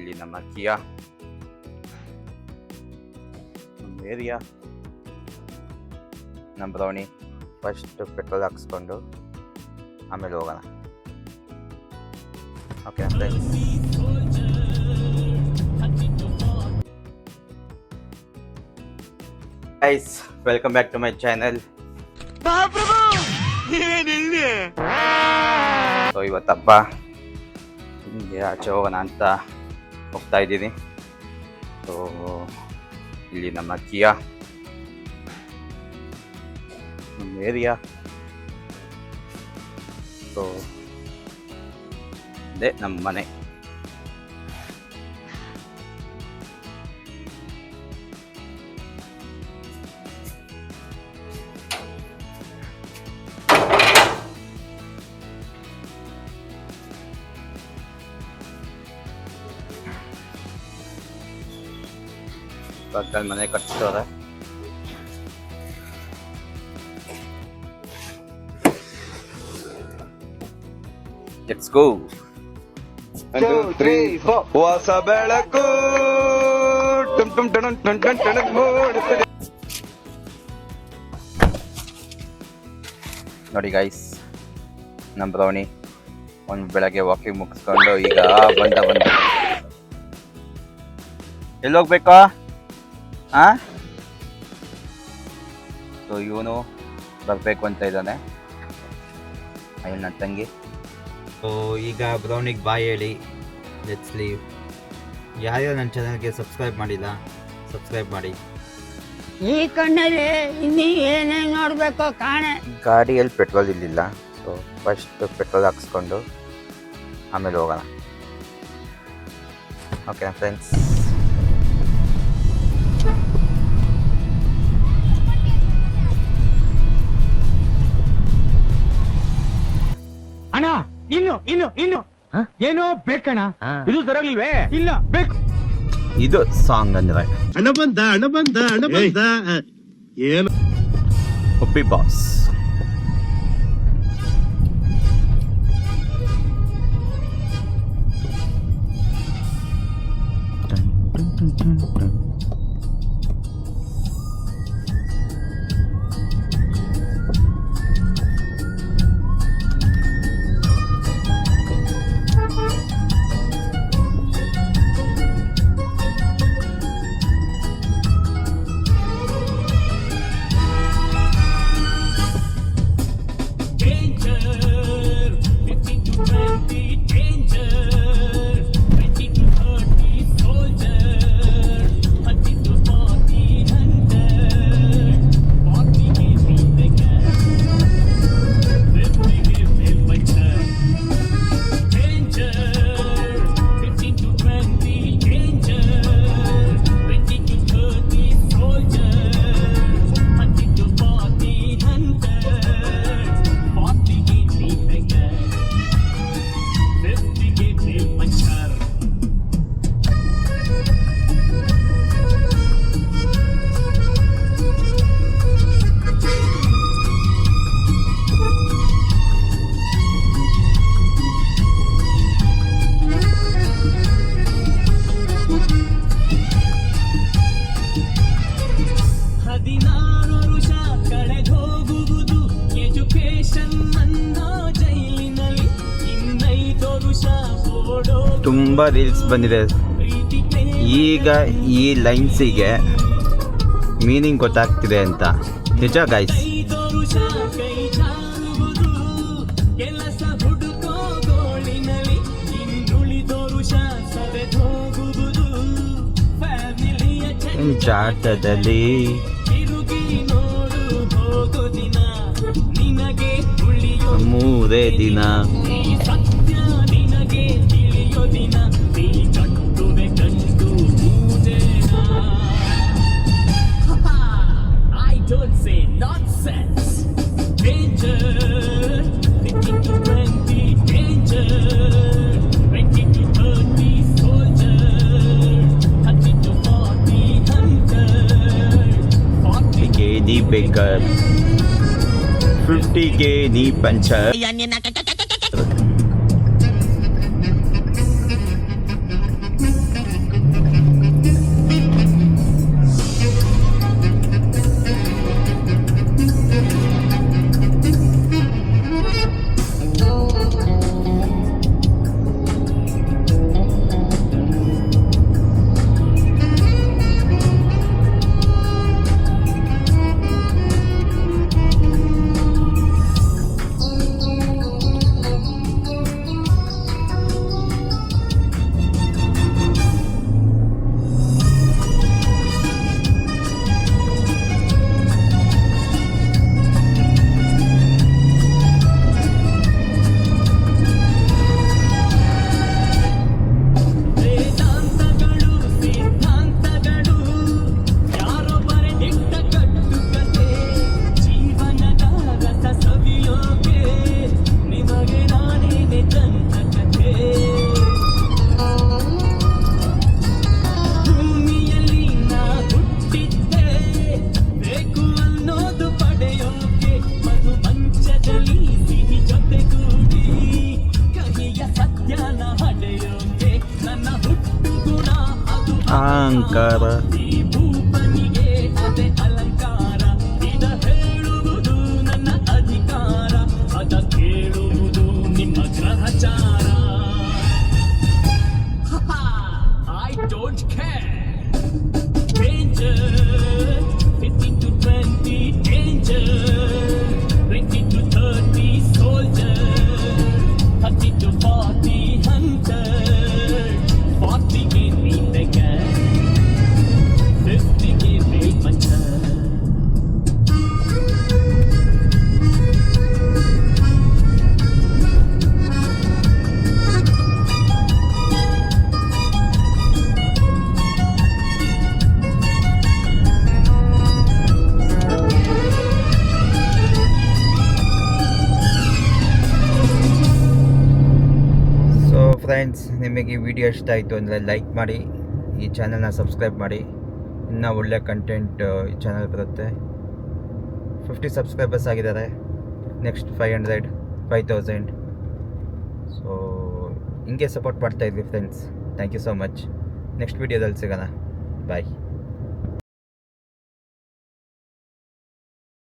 ಇಲ್ಲಿ ನಮ್ಮ Kia area ನಮ್ಮ ಬ್ರೌನಿ ಫಸ್ಟ್ ಪೆಟ್ರೋಲ್ ಹಾಕ್ಸ್ಕೊಂಡು ಆಮೇಲೆ ಹೋಗೋಣ. Okay friends, guys welcome back to my channel. So ಇವತ್ತು ಹಬ್ಬ, ಹಿಂಗೆ ಆಚೆ ಹೋಗೋಣ ಅಂತ ಹೋಗ್ತಾ ಇದ್ದೀನಿ. ಸೊ ಇಲ್ಲಿ ನಮ್ಮ ಕಿಯಾ ನಮ್ಮ ಏರಿಯಾ. ಸೊ ಅದೇ ನಮ್ಮ ಮನೆ. ಪಕ್ಕದಲ್ಲಿ ಮನೆ ಕಟ್ಸಿದವ್ರೆ. Let's go. 1 2 3 4 ಹೊಸ ಬೆಳಕು ಟುಮ್ ಟುಮ್ ಟಣಂ ಟಣಂ ಟಣಂ ಮೂಡುತ್ತದೆ. ನೋಡಿ ಗೈಸ್, ನಮ್ಮ ಬ್ರೌನಿ ಒಂದು ಬೆಳಗ್ಗೆ ವಾಕಿಂಗ್ ಮುಗಿಸ್ಕೊಂಡು ಈಗ ಬಂದ ಎಲ್ಲಿ ಹೋಗ್ಬೇಕಾ? ಸೊ ಇವನು ಬರಬೇಕು ಅಂತ ಇದ್ದಾನೆ, ಅಲ್ಲಿ ನನ್ನ ತಂಗಿ. ಸೊ ಈಗ ಬ್ರೌನಿಗೆ ಬಾಯ್ ಹೇಳಿ, ಲೆಟ್ಸ್ ಲೀವ್. ಯಾರ್ಯಾರು ನನ್ನ ಚಾನಲ್ಗೆ ಸಬ್ಸ್ಕ್ರೈಬ್ ಮಾಡಿಲ್ಲ, ಸಬ್ಸ್ಕ್ರೈಬ್ ಮಾಡಿ. ಈ ಕಣ್ಣಲ್ಲಿ ಇನ್ನೀ ಏನೇನು ನೋಡ್ಬೇಕೋ ಕಾಣೆ. ಗಾಡಿಯಲ್ಲಿ ಪೆಟ್ರೋಲ್ ಇರಲಿಲ್ಲ, ಸೊ ಫಸ್ಟ್ ಪೆಟ್ರೋಲ್ ಹಾಕ್ಸ್ಕೊಂಡು ಆಮೇಲೆ ಹೋಗೋಣ. ಓಕೆ ಫ್ರೆಂಡ್ಸ್, ಅಣ್ಣ ಇನ್ನು ಏನೋ ಬೇಕಣ್ಣ, ಇದು ತರಲಿಲ್ವೇ? ಇಲ್ಲ ಬೇಕು. ಇದು ಸಾಂಗ್ ಅಂದ್ರೆ ಹಣ ಬಂದ ಏನು ಉಪ್ಪಿ ಬಾಸ್. ತುಂಬ ರೀಲ್ಸ್ ಬಂದಿದೆ. ಈಗ ಈ ಲೈನ್ಸಿಗೆ ಮೀನಿಂಗ್ ಗೊತ್ತಾಗ್ತಿದೆ ಅಂತ. ನಿಜ ಗೈಸ್. ಜಾಟದಲ್ಲಿ ಮೂರೇ ದಿನ. ಬೇಕರ್ 50K ನೀ ಪಂಚರ್. ಅಹಂಕಾರ ಫ್ರೆಂಡ್ಸ್, ನಿಮಗೆ ಈ ವಿಡಿಯೋ ಇಷ್ಟ ಆಯಿತು ಅಂದರೆ ಲೈಕ್ ಮಾಡಿ, ಈ ಚಾನಲ್ನ ಸಬ್ಸ್ಕ್ರೈಬ್ ಮಾಡಿ. ಇನ್ನೂ ಒಳ್ಳೆ ಕಂಟೆಂಟ್ ಈ ಚಾನಲ್ ಬರುತ್ತೆ. 50 ಸಬ್ಸ್ಕ್ರೈಬರ್ಸ್ ಆಗಿದ್ದಾರೆ. ನೆಕ್ಸ್ಟ್ 500, 5000. ಸೊ ಹಿಂಗೆ ಸಪೋರ್ಟ್ ಮಾಡ್ತಾಯಿದ್ವಿ friends. Thank you so much. Next ವೀಡಿಯೋದಲ್ಲಿ ಸಿಗೋಣ. ಬಾಯ್.